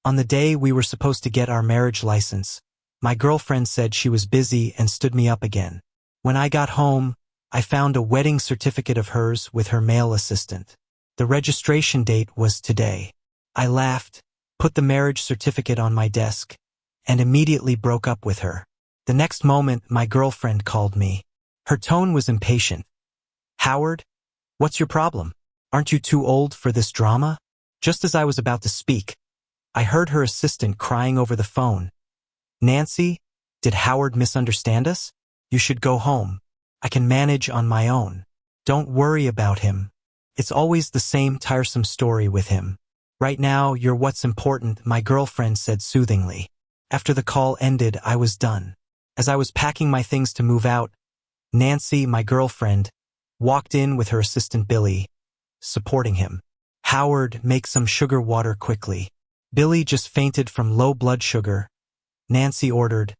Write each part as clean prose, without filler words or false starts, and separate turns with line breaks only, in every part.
On the day we were supposed to get our marriage license, my girlfriend said she was busy and stood me up again. When I got home, I found a wedding certificate of hers with her mail assistant. The registration date was today. I laughed, put the marriage certificate on my desk, and immediately broke up with her. The next moment, my girlfriend called me. Her tone was impatient. "Howard, what's your problem? Aren't you too old for this drama?" Just as I was about to speak, I heard her assistant crying over the phone. "Nancy, did Howard misunderstand us? You should go home. I can manage on my own. Don't worry about him. It's always the same tiresome story with him. Right now, you're what's important," my girlfriend said soothingly. After the call ended, I was done. As I was packing my things to move out, Nancy, my girlfriend, walked in with her assistant Billy, supporting him. "Howard, make some sugar water quickly. Billy just fainted from low blood sugar," Nancy ordered,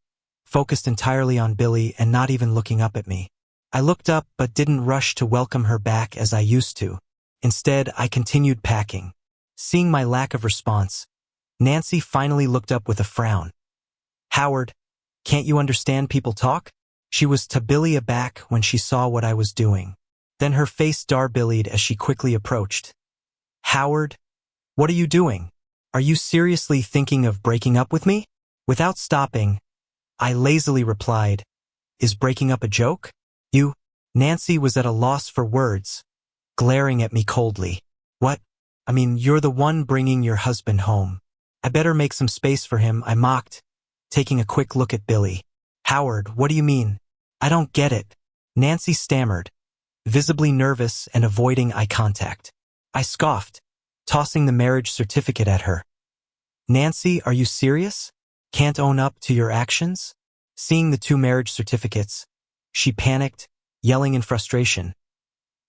focused entirely on Billy and not even looking up at me. I looked up but didn't rush to welcome her back as I used to. Instead, I continued packing. Seeing my lack of response, Nancy finally looked up with a frown. "Howard, can't you understand people talk?" She was to Billy aback when she saw what I was doing. Then her face dark-billied as she quickly approached. "Howard, what are you doing? Are you seriously thinking of breaking up with me?" Without stopping, I lazily replied, "Is breaking up a joke? You?" Nancy was at a loss for words, glaring at me coldly. "What? I mean, you're the one bringing your husband home. I better make some space for him," I mocked, taking a quick look at Billy. "Howard, what do you mean? I don't get it," Nancy stammered, visibly nervous and avoiding eye contact. I scoffed, tossing the marriage certificate at her. "Nancy, are you serious? Can't own up to your actions?" Seeing the two marriage certificates, she panicked, yelling in frustration.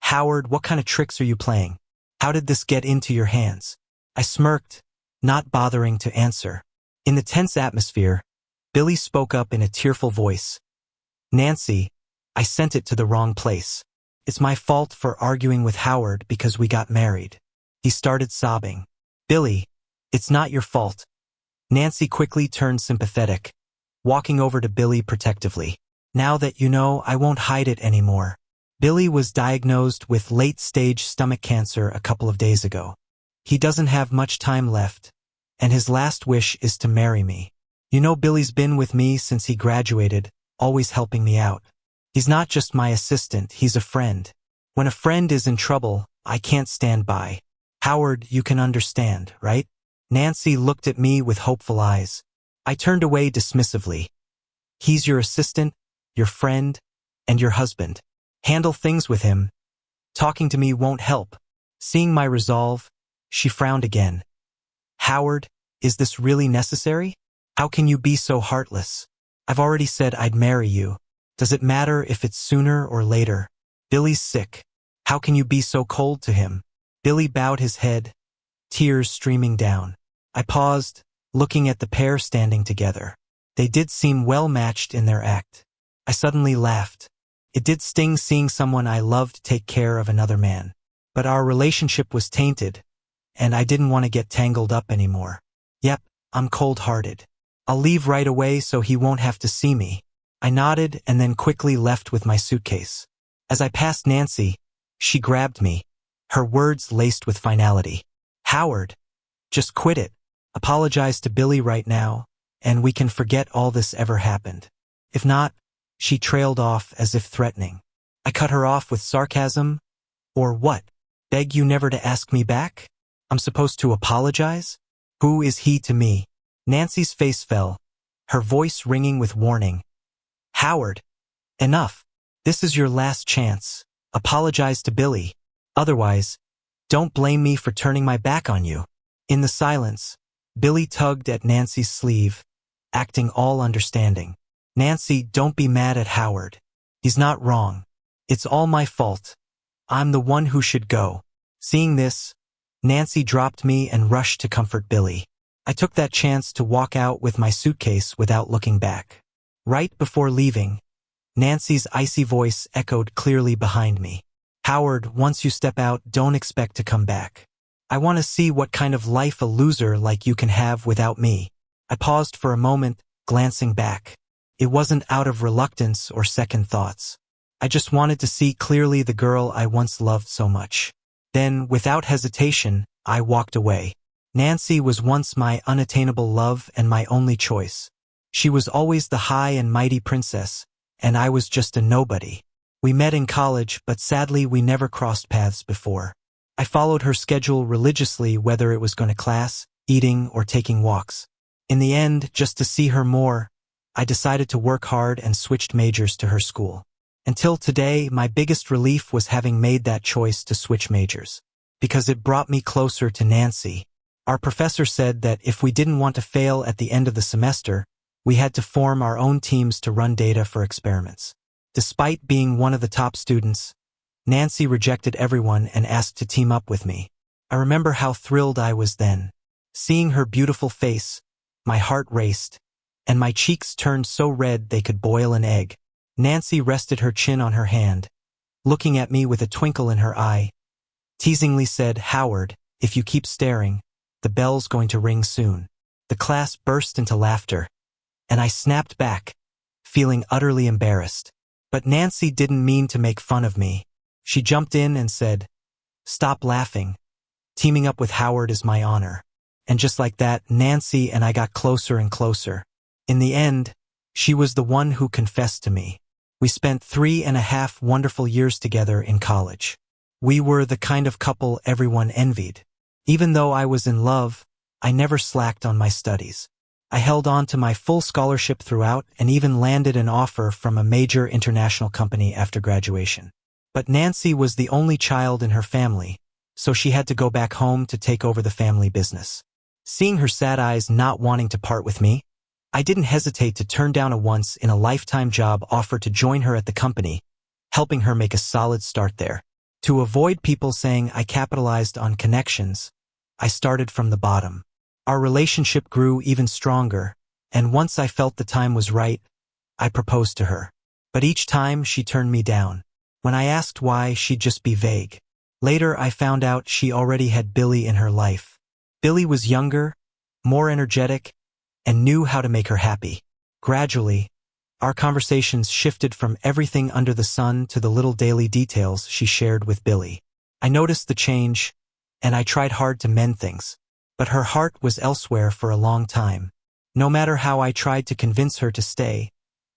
"Howard, what kind of tricks are you playing? How did this get into your hands?" I smirked, not bothering to answer. In the tense atmosphere, Billy spoke up in a tearful voice. "Nancy, I sent it to the wrong place. It's my fault for arguing with Howard because we got married." He started sobbing. "Billy, it's not your fault." Nancy quickly turned sympathetic, walking over to Billy protectively. "Now that you know, I won't hide it anymore." Billy was diagnosed with late-stage stomach cancer a couple of days ago. He doesn't have much time left, and his last wish is to marry me. You know, Billy's been with me since he graduated, always helping me out. He's not just my assistant, he's a friend. When a friend is in trouble, I can't stand by. Howard, you can understand, right? Nancy looked at me with hopeful eyes. I turned away dismissively. He's your assistant, your friend, and your husband. Handle things with him. Talking to me won't help. Seeing my resolve, she frowned again. Howard, is this really necessary? How can you be so heartless? I've already said I'd marry you. Does it matter if it's sooner or later? Billy's sick. How can you be so cold to him? Billy bowed his head, tears streaming down. I paused, looking at the pair standing together. They did seem well matched in their act. I suddenly laughed. It did sting seeing someone I loved take care of another man. But our relationship was tainted, and I didn't want to get tangled up anymore. Yep, I'm cold-hearted. I'll leave right away so he won't have to see me. I nodded and then quickly left with my suitcase. As I passed Nancy, she grabbed me, her words laced with finality. Howard, just quit it. Apologize to Billy right now, and we can forget all this ever happened. If not, she trailed off as if threatening. I cut her off with sarcasm. Or what? Beg you never to ask me back? I'm supposed to apologize? Who is he to me? Nancy's face fell, her voice ringing with warning. Howard, enough. This is your last chance. Apologize to Billy. Otherwise, don't blame me for turning my back on you. In the silence, Billy tugged at Nancy's sleeve, acting all understanding. Nancy, don't be mad at Howard. He's not wrong. It's all my fault. I'm the one who should go. Seeing this, Nancy dropped me and rushed to comfort Billy. I took that chance to walk out with my suitcase without looking back. Right before leaving, Nancy's icy voice echoed clearly behind me. Howard, once you step out, don't expect to come back. I want to see what kind of life a loser like you can have without me. I paused for a moment, glancing back. It wasn't out of reluctance or second thoughts. I just wanted to see clearly the girl I once loved so much. Then, without hesitation, I walked away. Nancy was once my unattainable love and my only choice. She was always the high and mighty princess, and I was just a nobody. We met in college, but sadly we never crossed paths before. I followed her schedule religiously, whether it was going to class, eating, or taking walks. In the end, just to see her more, I decided to work hard and switched majors to her school. Until today, my biggest relief was having made that choice to switch majors, because it brought me closer to Nancy. Our professor said that if we didn't want to fail at the end of the semester, we had to form our own teams to run data for experiments. Despite being one of the top students, Nancy rejected everyone and asked to team up with me. I remember how thrilled I was then. Seeing her beautiful face, my heart raced, and my cheeks turned so red they could boil an egg. Nancy rested her chin on her hand, looking at me with a twinkle in her eye, teasingly said, "Howard, if you keep staring, the bell's going to ring soon." The class burst into laughter, and I snapped back, feeling utterly embarrassed. But Nancy didn't mean to make fun of me. She jumped in and said, "Stop laughing. Teaming up with Howard is my honor." And just like that, Nancy and I got closer and closer. In the end, she was the one who confessed to me. We spent 3.5 wonderful years together in college. We were the kind of couple everyone envied. Even though I was in love, I never slacked on my studies. I held on to my full scholarship throughout and even landed an offer from a major international company after graduation. But Nancy was the only child in her family, so she had to go back home to take over the family business. Seeing her sad eyes not wanting to part with me, I didn't hesitate to turn down a once-in-a-lifetime job offer to join her at the company, helping her make a solid start there. To avoid people saying I capitalized on connections, I started from the bottom. Our relationship grew even stronger, and once I felt the time was right, I proposed to her. But each time she turned me down. When I asked why, she'd just be vague. Later, I found out she already had Billy in her life. Billy was younger, more energetic, and knew how to make her happy. Gradually, our conversations shifted from everything under the sun to the little daily details she shared with Billy. I noticed the change, and I tried hard to mend things. But her heart was elsewhere for a long time. No matter how I tried to convince her to stay,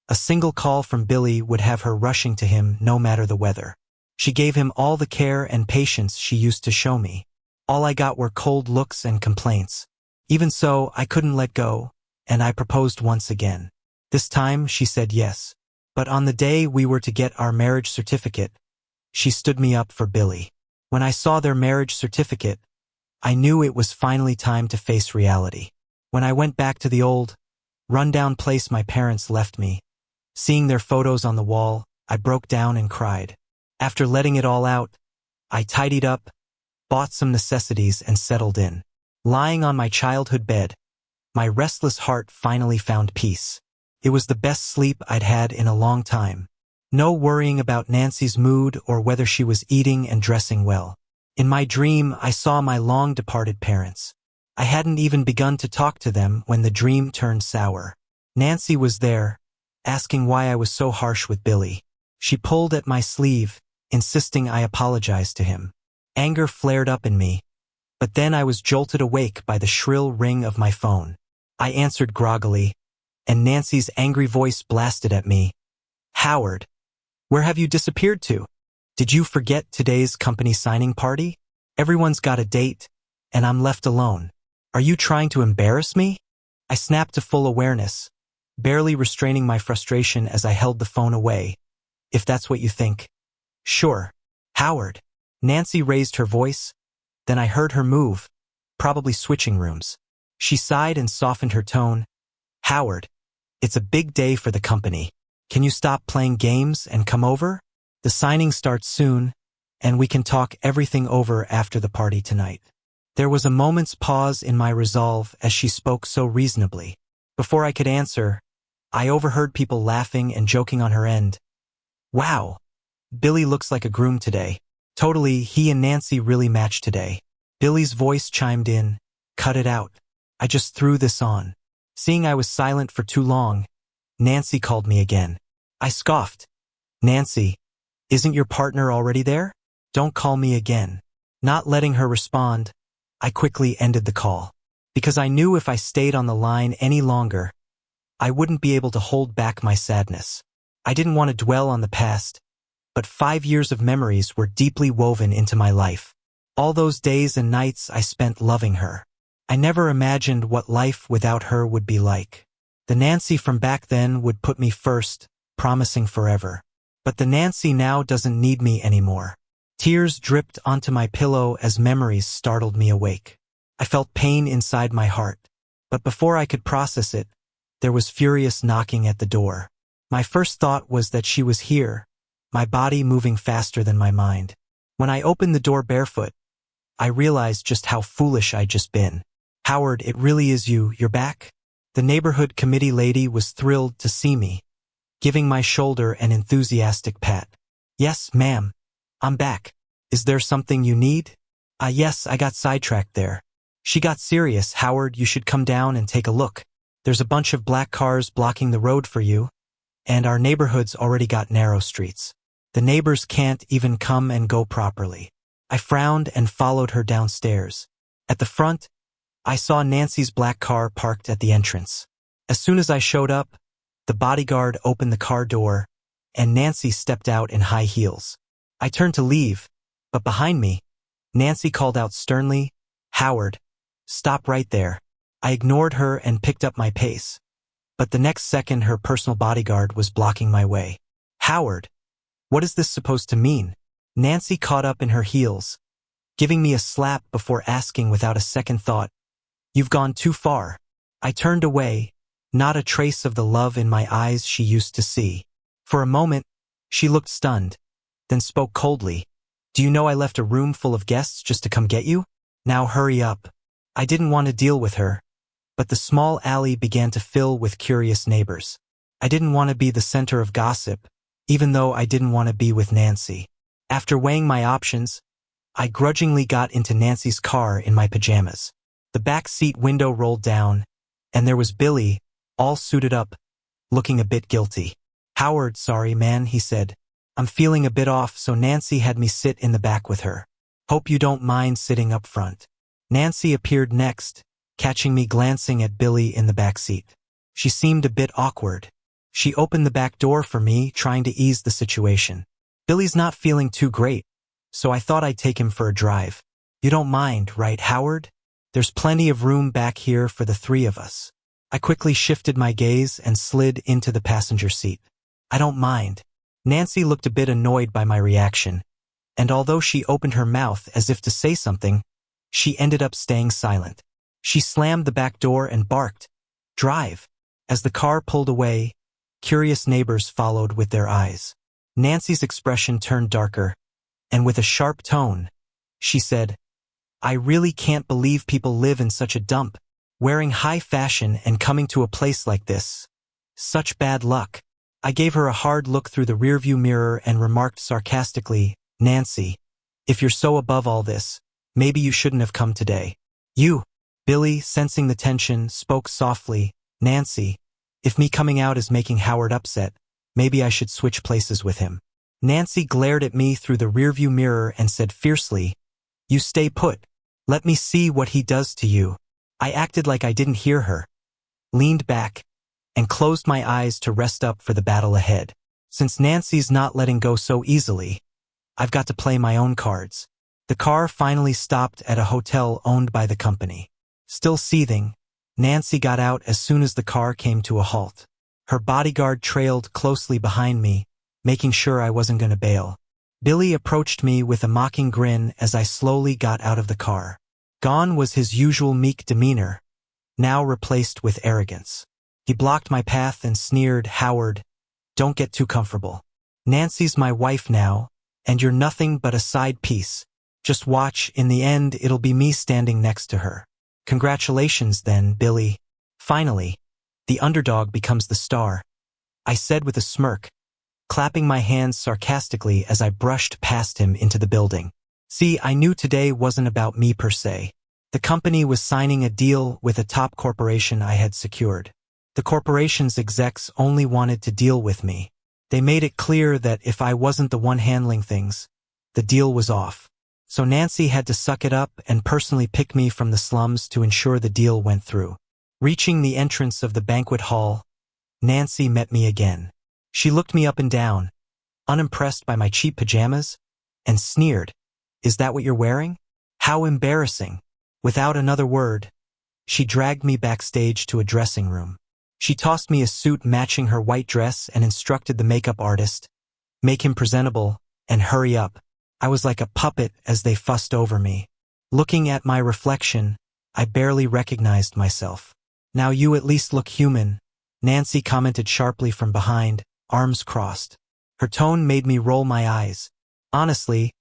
a single call from Billy would have her rushing to him no matter the weather. She gave him all the care and patience she used to show me. All I got were cold looks and complaints. Even so, I couldn't let go, and I proposed once again. This time, she said yes. But on the day we were to get our marriage certificate, she stood me up for Billy. When I saw their marriage certificate, I knew it was finally time to face reality. When I went back to the old, run-down place my parents left me, seeing their photos on the wall, I broke down and cried. After letting it all out, I tidied up, bought some necessities, and settled in. Lying on my childhood bed, my restless heart finally found peace. It was the best sleep I'd had in a long time. No worrying about Nancy's mood or whether she was eating and dressing well. In my dream, I saw my long-departed parents. I hadn't even begun to talk to them when the dream turned sour. Nancy was there, asking why I was so harsh with Billy. She pulled at my sleeve, insisting I apologize to him. Anger flared up in me, but then I was jolted awake by the shrill ring of my phone. I answered groggily, and Nancy's angry voice blasted at me. "Howard, where have you disappeared to? Did you forget today's company signing party? Everyone's got a date, and I'm left alone. Are you trying to embarrass me?" I snapped to full awareness, barely restraining my frustration as I held the phone away. "If that's what you think. Sure. Howard." Nancy raised her voice, then I heard her move, probably switching rooms. She sighed and softened her tone. "Howard, it's a big day for the company. Can you stop playing games and come over? The signing starts soon, and we can talk everything over after the party tonight." There was a moment's pause in my resolve as she spoke so reasonably. Before I could answer, I overheard people laughing and joking on her end. "Wow, Billy looks like a groom today. Totally, he and Nancy really match today." Billy's voice chimed in. Cut it out. I just threw this on. Seeing I was silent for too long, Nancy called me again. I scoffed. Nancy, isn't your partner already there? Don't call me again. Not letting her respond, I quickly ended the call. Because I knew if I stayed on the line any longer, I wouldn't be able to hold back my sadness. I didn't want to dwell on the past, but 5 years of memories were deeply woven into my life. All those days and nights I spent loving her. I never imagined what life without her would be like. The Nancy from back then would put me first, promising forever. But the Nancy now doesn't need me anymore. Tears dripped onto my pillow as memories startled me awake. I felt pain inside my heart. But before I could process it, there was furious knocking at the door. My first thought was that she was here, my body moving faster than my mind. When I opened the door barefoot, I realized just how foolish I'd just been. Howard, it really is you, you're back? The neighborhood committee lady was thrilled to see me, giving my shoulder an enthusiastic pat. Yes, ma'am. I'm back. Is there something you need? Yes, I got sidetracked there. She got serious. Howard, you should come down and take a look. There's a bunch of black cars blocking the road for you, and our neighborhood's already got narrow streets. The neighbors can't even come and go properly. I frowned and followed her downstairs. At the front, I saw Nancy's black car parked at the entrance. As soon as I showed up, the bodyguard opened the car door, and Nancy stepped out in high heels. I turned to leave, but behind me, Nancy called out sternly, Howard, stop right there. I ignored her and picked up my pace. But the next second her personal bodyguard was blocking my way. Howard, what is this supposed to mean? Nancy caught up in her heels, giving me a slap before asking without a second thought, You've gone too far. I turned away, not a trace of the love in my eyes she used to see. For a moment, she looked stunned, then spoke coldly. Do you know I left a room full of guests just to come get you? Now hurry up. I didn't want to deal with her, but the small alley began to fill with curious neighbors. I didn't want to be the center of gossip, even though I didn't want to be with Nancy. After weighing my options, I grudgingly got into Nancy's car in my pajamas. The back seat window rolled down, and there was Billy, all suited up, looking a bit guilty. Howard, sorry man, he said. I'm feeling a bit off, so Nancy had me sit in the back with her. Hope you don't mind sitting up front. Nancy appeared next, catching me glancing at Billy in the back seat. She seemed a bit awkward. She opened the back door for me, trying to ease the situation. Billy's not feeling too great, so I thought I'd take him for a drive. You don't mind, right, Howard? There's plenty of room back here for the three of us. I quickly shifted my gaze and slid into the passenger seat. I don't mind. Nancy looked a bit annoyed by my reaction, and although she opened her mouth as if to say something, she ended up staying silent. She slammed the back door and barked, Drive. As the car pulled away, curious neighbors followed with their eyes. Nancy's expression turned darker, and with a sharp tone, she said, I really can't believe people live in such a dump, wearing high fashion and coming to a place like this. Such bad luck. I gave her a hard look through the rearview mirror and remarked sarcastically, Nancy, if you're so above all this, maybe you shouldn't have come today. You, Billy, sensing the tension, spoke softly, Nancy, if me coming out is making Howard upset, maybe I should switch places with him. Nancy glared at me through the rearview mirror and said fiercely, You stay put. Let me see what he does to you. I acted like I didn't hear her, leaned back, and closed my eyes to rest up for the battle ahead. Since Nancy's not letting go so easily, I've got to play my own cards. The car finally stopped at a hotel owned by the company. Still seething, Nancy got out as soon as the car came to a halt. Her bodyguard trailed closely behind me, making sure I wasn't going to bail. Billy approached me with a mocking grin as I slowly got out of the car. Gone was his usual meek demeanor, now replaced with arrogance. He blocked my path and sneered, Howard, don't get too comfortable. Nancy's my wife now, and you're nothing but a side piece. Just watch, in the end it'll be me standing next to her. Congratulations then, Billy. Finally, the underdog becomes the star, I said with a smirk, clapping my hands sarcastically as I brushed past him into the building. See, I knew today wasn't about me per se. The company was signing a deal with a top corporation I had secured. The corporation's execs only wanted to deal with me. They made it clear that if I wasn't the one handling things, the deal was off. So Nancy had to suck it up and personally pick me from the slums to ensure the deal went through. Reaching the entrance of the banquet hall, Nancy met me again. She looked me up and down, unimpressed by my cheap pajamas, and sneered, "Is that what you're wearing? How embarrassing." Without another word, she dragged me backstage to a dressing room. She tossed me a suit matching her white dress and instructed the makeup artist, "Make him presentable, and hurry up." I was like a puppet as they fussed over me. Looking at my reflection, I barely recognized myself. "Now you at least look human," Nancy commented sharply from behind, arms crossed. Her tone made me roll my eyes. Honestly,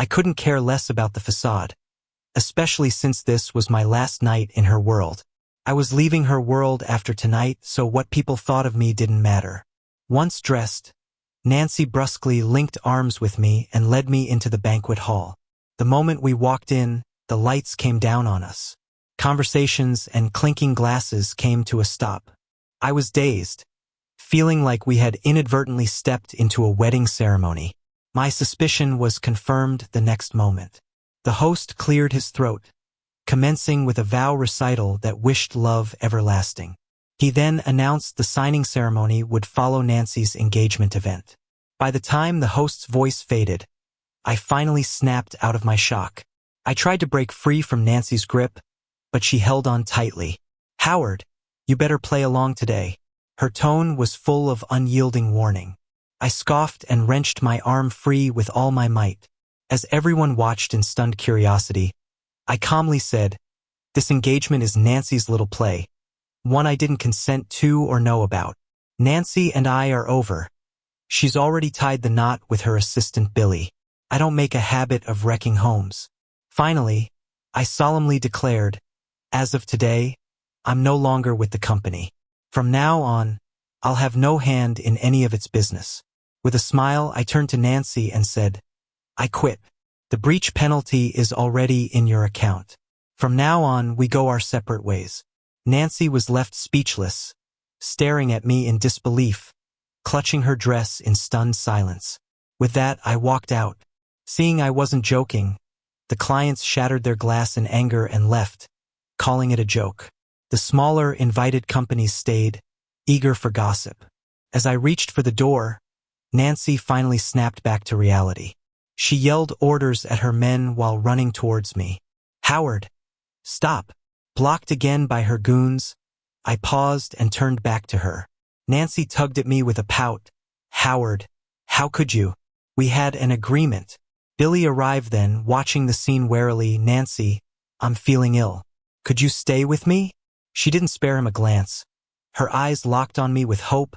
I couldn't care less about the facade, especially since this was my last night in her world. I was leaving her world after tonight, so what people thought of me didn't matter. Once dressed, Nancy brusquely linked arms with me and led me into the banquet hall. The moment we walked in, the lights came down on us. Conversations and clinking glasses came to a stop. I was dazed, feeling like we had inadvertently stepped into a wedding ceremony. My suspicion was confirmed the next moment. The host cleared his throat, commencing with a vow recital that wished love everlasting. He then announced the signing ceremony would follow Nancy's engagement event. By the time the host's voice faded, I finally snapped out of my shock. I tried to break free from Nancy's grip, but she held on tightly. "Howard, you better play along today." Her tone was full of unyielding warning. I scoffed and wrenched my arm free with all my might. As everyone watched in stunned curiosity, I calmly said, "This engagement is Nancy's little play, one I didn't consent to or know about. Nancy and I are over. She's already tied the knot with her assistant Billy. I don't make a habit of wrecking homes." Finally, I solemnly declared, "As of today, I'm no longer with the company. From now on, I'll have no hand in any of its business." With a smile, I turned to Nancy and said, "I quit. The breach penalty is already in your account. From now on, we go our separate ways." Nancy was left speechless, staring at me in disbelief, clutching her dress in stunned silence. With that, I walked out. Seeing I wasn't joking, the clients shattered their glass in anger and left, calling it a joke. The smaller, invited companies stayed, eager for gossip. As I reached for the door, Nancy finally snapped back to reality. She yelled orders at her men while running towards me. "Howard, stop!" Blocked again by her goons, I paused and turned back to her. Nancy tugged at me with a pout. "Howard, how could you? We had an agreement." Billy arrived then, watching the scene warily. "Nancy, I'm feeling ill. Could you stay with me?" She didn't spare him a glance. Her eyes locked on me with hope.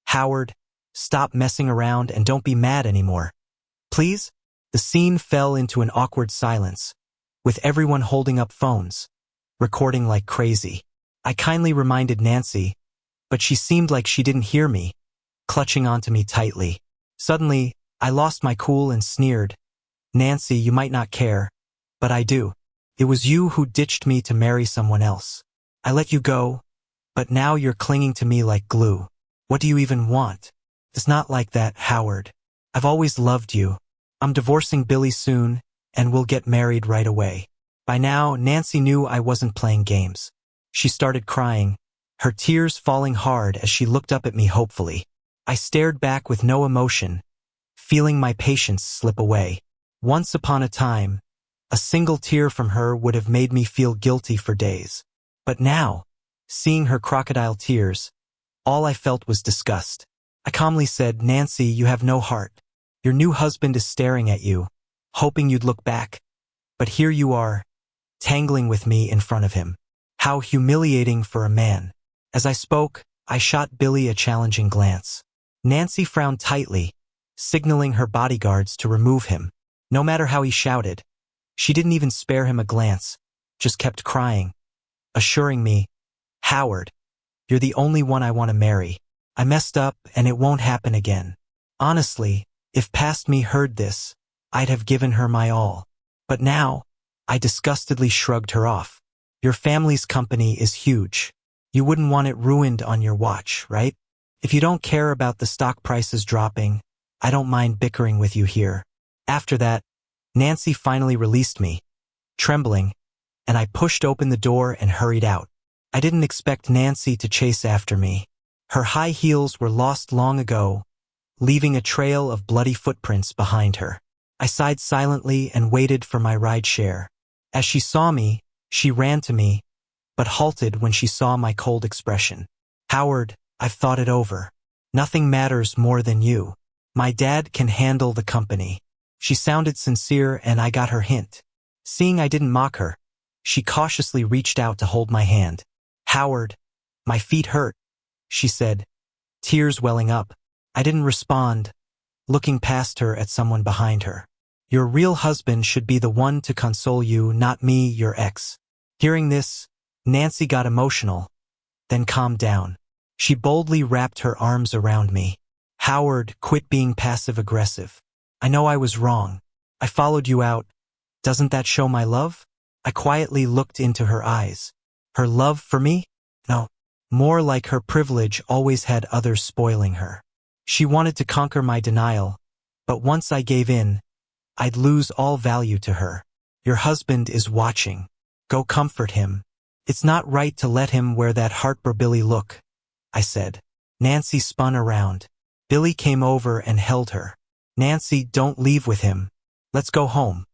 "Howard, stop messing around and don't be mad anymore. Please?" The scene fell into an awkward silence, with everyone holding up phones, recording like crazy. I kindly reminded Nancy, but she seemed like she didn't hear me, clutching onto me tightly. Suddenly, I lost my cool and sneered. "Nancy, you might not care, but I do. It was you who ditched me to marry someone else. I let you go, but now you're clinging to me like glue. What do you even want?" "It's not like that, Howard. I've always loved you. I'm divorcing Billy soon, and we'll get married right away." By now, Nancy knew I wasn't playing games. She started crying, her tears falling hard as she looked up at me hopefully. I stared back with no emotion, feeling my patience slip away. Once upon a time, a single tear from her would have made me feel guilty for days. But now, seeing her crocodile tears, all I felt was disgust. I calmly said, "Nancy, you have no heart. Your new husband is staring at you, hoping you'd look back. But here you are, tangling with me in front of him. How humiliating for a man." As I spoke, I shot Billy a challenging glance. Nancy frowned tightly, signaling her bodyguards to remove him. No matter how he shouted, she didn't even spare him a glance, just kept crying, assuring me, "Howard, you're the only one I want to marry. I messed up and it won't happen again." Honestly, if past me heard this, I'd have given her my all. But now, I disgustedly shrugged her off. Your family's company is huge. You wouldn't want it ruined on your watch, right? If you don't care about the stock prices dropping, I don't mind bickering with you here. After that, Nancy finally released me, trembling, and I pushed open the door and hurried out. I didn't expect Nancy to chase after me. Her high heels were lost long ago, leaving a trail of bloody footprints behind her. I sighed silently and waited for my ride share. As she saw me, she ran to me, but halted when she saw my cold expression. Howard, I've thought it over. Nothing matters more than you. My dad can handle the company. She sounded sincere and I got her hint. Seeing I didn't mock her, she cautiously reached out to hold my hand. Howard, my feet hurt, she said, tears welling up. I didn't respond, looking past her at someone behind her. Your real husband should be the one to console you, not me, your ex. Hearing this, Nancy got emotional, then calmed down. She boldly wrapped her arms around me. Howard, quit being passive-aggressive. I know I was wrong. I followed you out. Doesn't that show my love? I quietly looked into her eyes. Her love for me? No. More like her privilege always had others spoiling her. She wanted to conquer my denial, but once I gave in, I'd lose all value to her. Your husband is watching. Go comfort him. It's not right to let him wear that heartbroken look, I said. Nancy spun around. Billy came over and held her. Nancy, don't leave with him. Let's go home.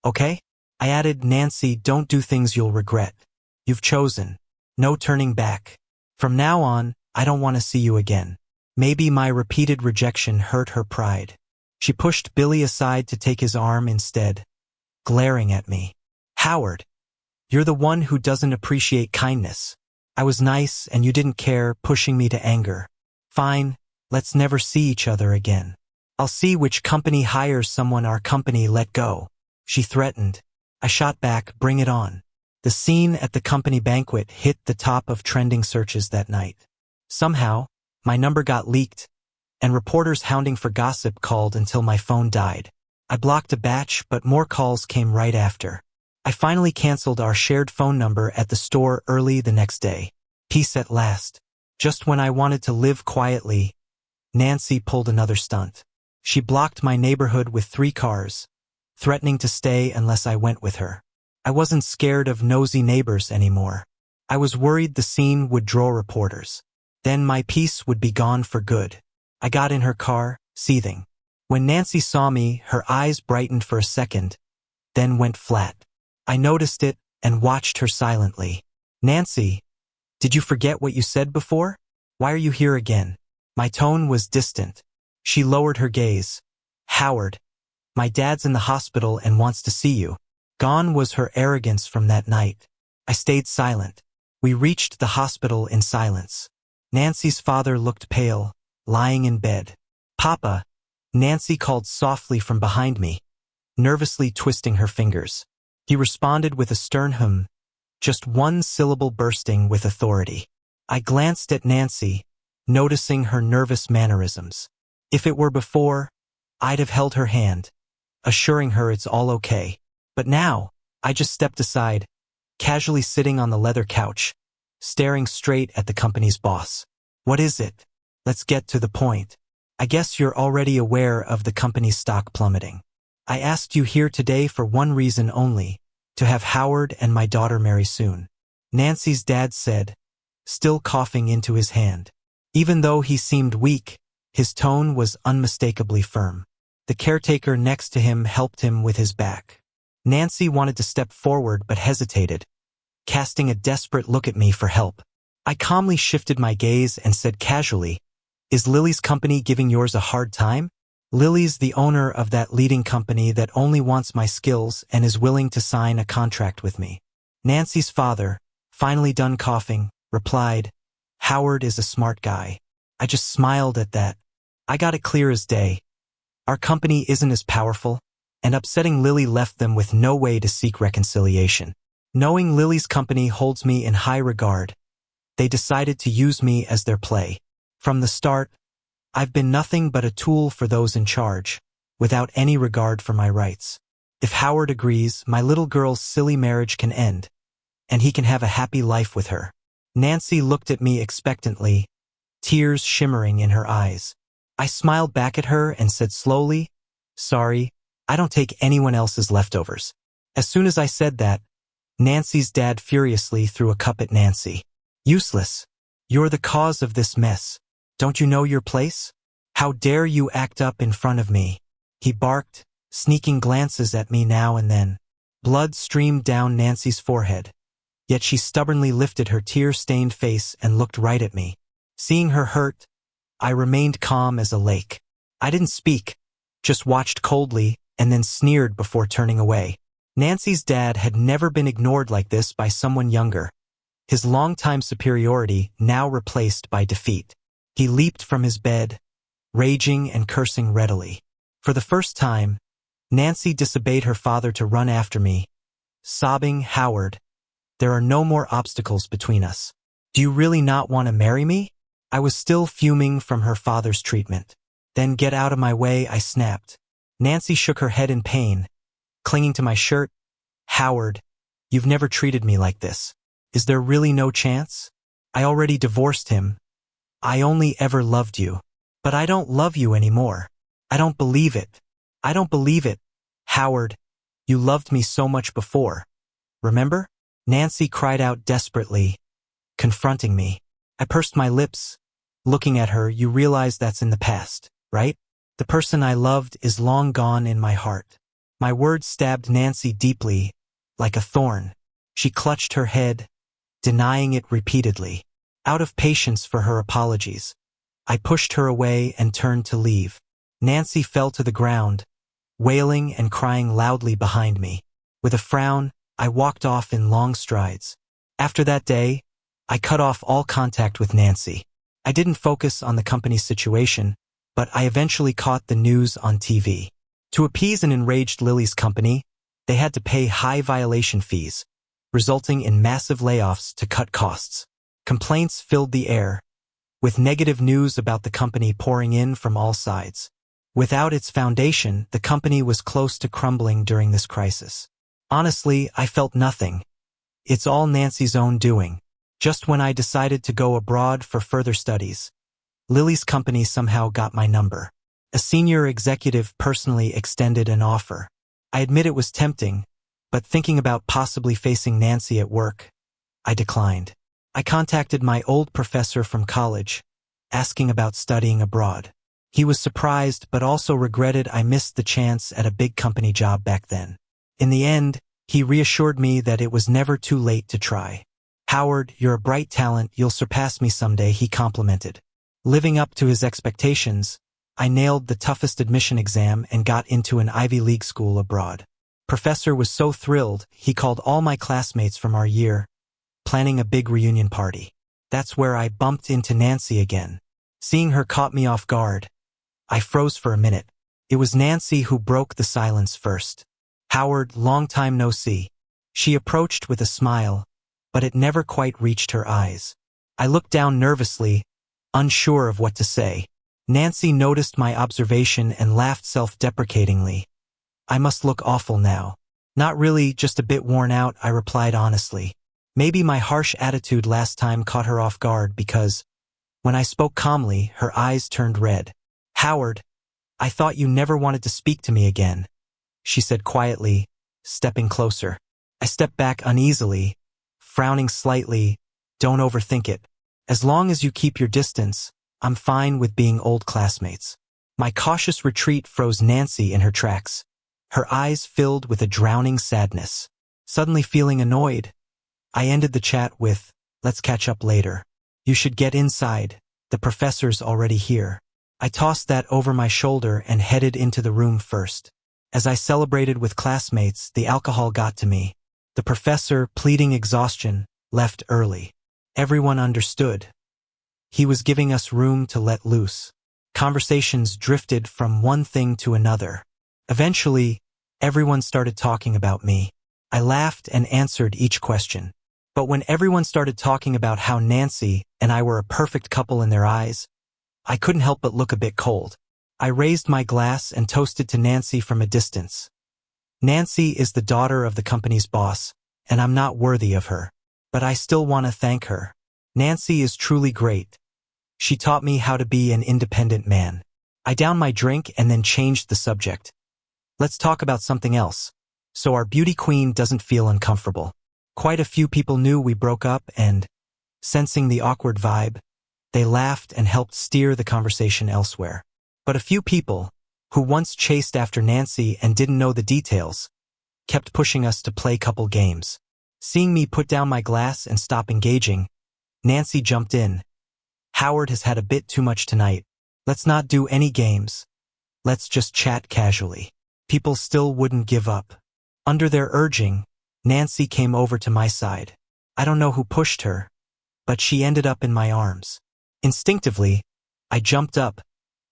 Okay? I added, Nancy, don't do things you'll regret. You've chosen. No turning back. From now on, I don't want to see you again. Maybe my repeated rejection hurt her pride. She pushed Billy aside to take his arm instead, glaring at me. Howard, you're the one who doesn't appreciate kindness. I was nice and you didn't care, pushing me to anger. Fine, let's never see each other again. I'll see which company hires someone our company let go, she threatened. I shot back, bring it on. The scene at the company banquet hit the top of trending searches that night. Somehow, my number got leaked, and reporters hounding for gossip called until my phone died. I blocked a batch, but more calls came right after. I finally canceled our shared phone number at the store early the next day. Peace at last. Just when I wanted to live quietly, Nancy pulled another stunt. She blocked my neighborhood with 3 cars, threatening to stay unless I went with her. I wasn't scared of nosy neighbors anymore. I was worried the scene would draw reporters. Then my peace would be gone for good. I got in her car, seething. When Nancy saw me, her eyes brightened for a second, then went flat. I noticed it and watched her silently. Nancy, did you forget what you said before? Why are you here again? My tone was distant. She lowered her gaze. Howard, my dad's in the hospital and wants to see you. Gone was her arrogance from that night. I stayed silent. We reached the hospital in silence. Nancy's father looked pale, lying in bed. Papa, Nancy called softly from behind me, nervously twisting her fingers. He responded with a stern hum, just one syllable bursting with authority. I glanced at Nancy, noticing her nervous mannerisms. If it were before, I'd have held her hand, assuring her it's all okay. But now, I just stepped aside, casually sitting on the leather couch, staring straight at the company's boss. What is it? Let's get to the point. I guess you're already aware of the company's stock plummeting. I asked you here today for one reason only, to have Howard and my daughter marry soon. Nancy's dad said, still coughing into his hand. Even though he seemed weak, his tone was unmistakably firm. The caretaker next to him helped him with his back. Nancy wanted to step forward but hesitated, casting a desperate look at me for help. I calmly shifted my gaze and said casually, is Lily's company giving yours a hard time? Lily's the owner of that leading company that only wants my skills and is willing to sign a contract with me. Nancy's father, finally done coughing, replied, Howard is a smart guy. I just smiled at that. I got it clear as day. Our company isn't as powerful, and upsetting Lily left them with no way to seek reconciliation. Knowing Lily's company holds me in high regard, they decided to use me as their play. From the start, I've been nothing but a tool for those in charge, without any regard for my rights. If Howard agrees, my little girl's silly marriage can end, and he can have a happy life with her. Nancy looked at me expectantly, tears shimmering in her eyes. I smiled back at her and said slowly, "Sorry, I don't take anyone else's leftovers." As soon as I said that, Nancy's dad furiously threw a cup at Nancy. "Useless. You're the cause of this mess. Don't you know your place? How dare you act up in front of me?" He barked, sneaking glances at me now and then. Blood streamed down Nancy's forehead, yet she stubbornly lifted her tear-stained face and looked right at me. Seeing her hurt, I remained calm as a lake. I didn't speak, just watched coldly and then sneered before turning away. Nancy's dad had never been ignored like this by someone younger, his longtime superiority now replaced by defeat. He leaped from his bed, raging and cursing readily. For the first time, Nancy disobeyed her father to run after me, sobbing, "Howard, there are no more obstacles between us. Do you really not want to marry me?" I was still fuming from her father's treatment. "Then get out of my way," I snapped. Nancy shook her head in pain, clinging to my shirt. "Howard, you've never treated me like this. Is there really no chance? I already divorced him. I only ever loved you. But I don't love you anymore. I don't believe it. I don't believe it. Howard, you loved me so much before. Remember?" Nancy cried out desperately, confronting me. I pursed my lips. Looking at her, "You realize that's in the past, right? The person I loved is long gone in my heart." My words stabbed Nancy deeply, like a thorn. She clutched her head, denying it repeatedly. Out of patience for her apologies, I pushed her away and turned to leave. Nancy fell to the ground, wailing and crying loudly behind me. With a frown, I walked off in long strides. After that day, I cut off all contact with Nancy. I didn't focus on the company's situation, but I eventually caught the news on TV. To appease an enraged Lily's company, they had to pay high violation fees, resulting in massive layoffs to cut costs. Complaints filled the air, with negative news about the company pouring in from all sides. Without its foundation, the company was close to crumbling during this crisis. Honestly, I felt nothing. It's all Nancy's own doing. Just when I decided to go abroad for further studies, Lily's company somehow got my number. A senior executive personally extended an offer. I admit it was tempting, but thinking about possibly facing Nancy at work, I declined. I contacted my old professor from college, asking about studying abroad. He was surprised but also regretted I missed the chance at a big company job back then. In the end, he reassured me that it was never too late to try. "Howard, you're a bright talent, you'll surpass me someday," he complimented. Living up to his expectations, I nailed the toughest admission exam and got into an Ivy League school abroad. Professor was so thrilled, he called all my classmates from our year, planning a big reunion party. That's where I bumped into Nancy again. Seeing her caught me off guard. I froze for a minute. It was Nancy who broke the silence first. "Howard, long time no see." She approached with a smile, but it never quite reached her eyes. I looked down nervously, unsure of what to say. Nancy noticed my observation and laughed self-deprecatingly. "I must look awful now." "Not really, just a bit worn out," I replied honestly. Maybe my harsh attitude last time caught her off guard because, when I spoke calmly, her eyes turned red. "Howard, I thought you never wanted to speak to me again," she said quietly, stepping closer. I stepped back uneasily, frowning slightly. "Don't overthink it. As long as you keep your distance, I'm fine with being old classmates." My cautious retreat froze Nancy in her tracks. Her eyes filled with a drowning sadness. Suddenly feeling annoyed, I ended the chat with, "Let's catch up later. You should get inside. The professor's already here." I tossed that over my shoulder and headed into the room first. As I celebrated with classmates, the alcohol got to me. The professor, pleading exhaustion, left early. Everyone understood. He was giving us room to let loose. Conversations drifted from one thing to another. Eventually, everyone started talking about me. I laughed and answered each question. But when everyone started talking about how Nancy and I were a perfect couple in their eyes, I couldn't help but look a bit cold. I raised my glass and toasted to Nancy from a distance. Nancy is the daughter of the company's boss, and I'm not worthy of her. But I still want to thank her. Nancy is truly great. She taught me how to be an independent man. I downed my drink and then changed the subject. Let's talk about something else, so our beauty queen doesn't feel uncomfortable. Quite a few people knew we broke up and, sensing the awkward vibe, they laughed and helped steer the conversation elsewhere. But a few people, who once chased after Nancy and didn't know the details, kept pushing us to play couple games. Seeing me put down my glass and stop engaging, Nancy jumped in. Howard has had a bit too much tonight. Let's not do any games. Let's just chat casually. People still wouldn't give up. Under their urging, Nancy came over to my side. I don't know who pushed her, but she ended up in my arms. Instinctively, I jumped up,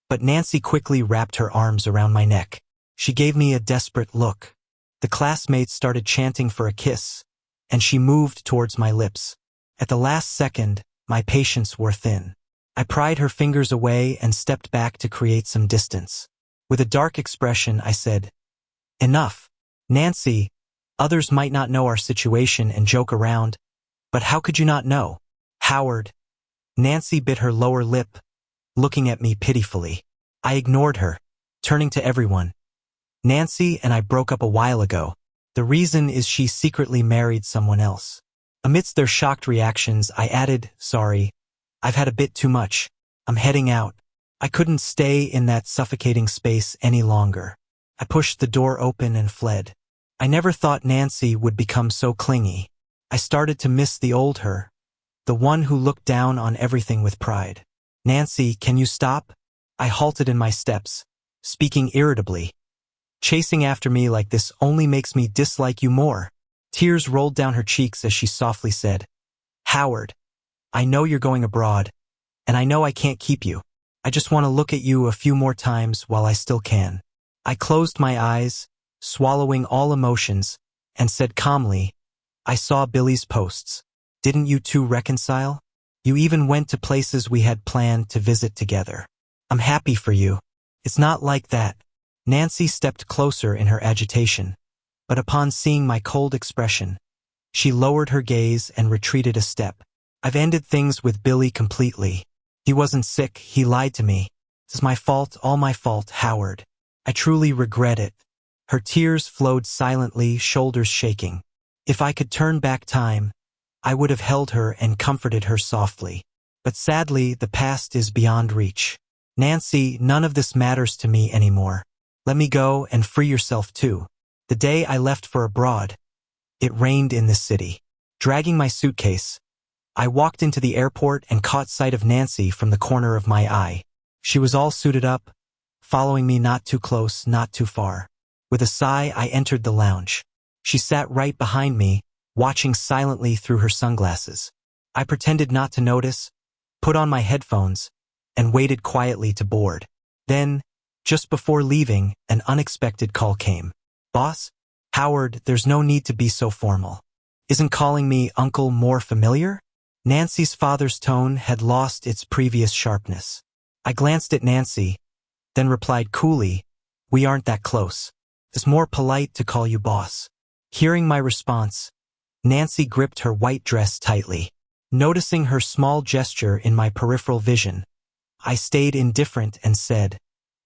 but Nancy quickly wrapped her arms around my neck. She gave me a desperate look. The classmates started chanting for a kiss, and she moved towards my lips. At the last second, my patience wore thin. I pried her fingers away and stepped back to create some distance. With a dark expression, I said, "Enough. Nancy, others might not know our situation and joke around, but how could you not know?" "Howard." Nancy bit her lower lip, looking at me pitifully. I ignored her, turning to everyone. "Nancy and I broke up a while ago. The reason is she secretly married someone else." Amidst their shocked reactions, I added, "Sorry, I've had a bit too much. I'm heading out." I couldn't stay in that suffocating space any longer. I pushed the door open and fled. I never thought Nancy would become so clingy. I started to miss the old her, the one who looked down on everything with pride. "Nancy, can you stop?" I halted in my steps, speaking irritably. "Chasing after me like this only makes me dislike you more." Tears rolled down her cheeks as she softly said, "Howard, I know you're going abroad, and I know I can't keep you. I just want to look at you a few more times while I still can." I closed my eyes, swallowing all emotions, and said calmly, "I saw Billy's posts. Didn't you two reconcile? You even went to places we had planned to visit together. I'm happy for you. It's not like that." Nancy stepped closer in her agitation, but upon seeing my cold expression, she lowered her gaze and retreated a step. "I've ended things with Billy completely. He wasn't sick, he lied to me. This is my fault, all my fault, Howard. I truly regret it." Her tears flowed silently, shoulders shaking. If I could turn back time, I would have held her and comforted her softly. But sadly, the past is beyond reach. "Nancy, none of this matters to me anymore. Let me go and free yourself too." The day I left for abroad, it rained in this city. Dragging my suitcase, I walked into the airport and caught sight of Nancy from the corner of my eye. She was all suited up, following me not too close, not too far. With a sigh, I entered the lounge. She sat right behind me, watching silently through her sunglasses. I pretended not to notice, put on my headphones, and waited quietly to board. Then, just before leaving, an unexpected call came. "Boss? Howard, there's no need to be so formal. Isn't calling me uncle more familiar?" Nancy's father's tone had lost its previous sharpness. I glanced at Nancy, then replied coolly, "We aren't that close. It's more polite to call you boss." Hearing my response, Nancy gripped her white dress tightly. Noticing her small gesture in my peripheral vision, I stayed indifferent and said,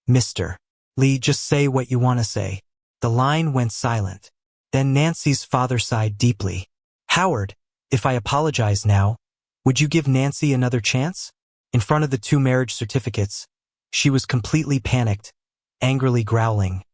"Mr. Lee, just say what you want to say." The line went silent. Then Nancy's father sighed deeply. "Howard, if I apologize now, would you give Nancy another chance?" In front of the two marriage certificates, she was completely panicked, angrily growling.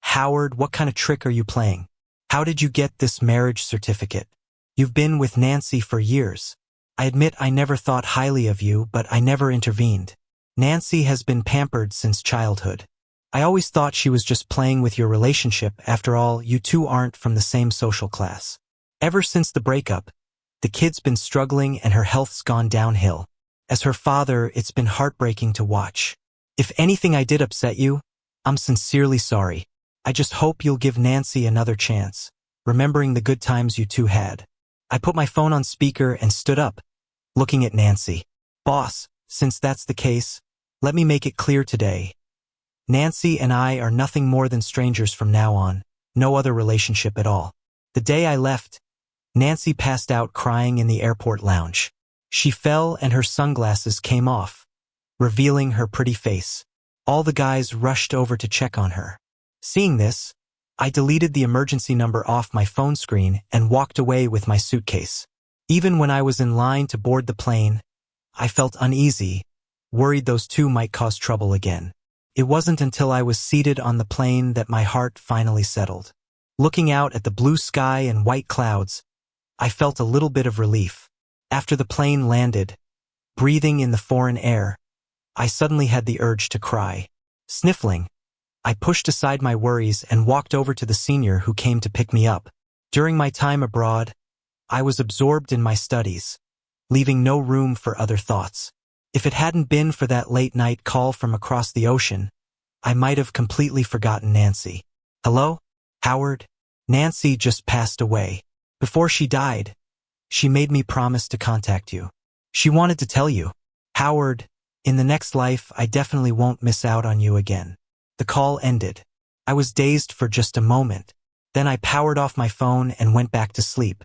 "Howard, what kind of trick are you playing? How did you get this marriage certificate? You've been with Nancy for years. I admit I never thought highly of you, but I never intervened. Nancy has been pampered since childhood. I always thought she was just playing with your relationship. After all, you two aren't from the same social class. Ever since the breakup, the kid's been struggling and her health's gone downhill. As her father, it's been heartbreaking to watch. If anything I did upset you, I'm sincerely sorry. I just hope you'll give Nancy another chance, remembering the good times you two had." I put my phone on speaker and stood up, looking at Nancy. "Boss, since that's the case, let me make it clear today. Nancy and I are nothing more than strangers from now on. no other relationship at all. The day I left, Nancy passed out crying in the airport lounge. She fell and her sunglasses came off, revealing her pretty face. All the guys rushed over to check on her. Seeing this, I deleted the emergency number off my phone screen and walked away with my suitcase. Even when I was in line to board the plane, I felt uneasy, worried those two might cause trouble again. It wasn't until I was seated on the plane that my heart finally settled. Looking out at the blue sky and white clouds, I felt a little bit of relief. After the plane landed, breathing in the foreign air, I suddenly had the urge to cry. Sniffling, I pushed aside my worries and walked over to the senior who came to pick me up. During my time abroad, I was absorbed in my studies, leaving no room for other thoughts. If it hadn't been for that late-night call from across the ocean, I might have completely forgotten Nancy. Hello? Howard? Nancy just passed away. Before she died, she made me promise to contact you. She wanted to tell you, Howard, in the next life, I definitely won't miss out on you again. The call ended. I was dazed for just a moment. Then I powered off my phone and went back to sleep.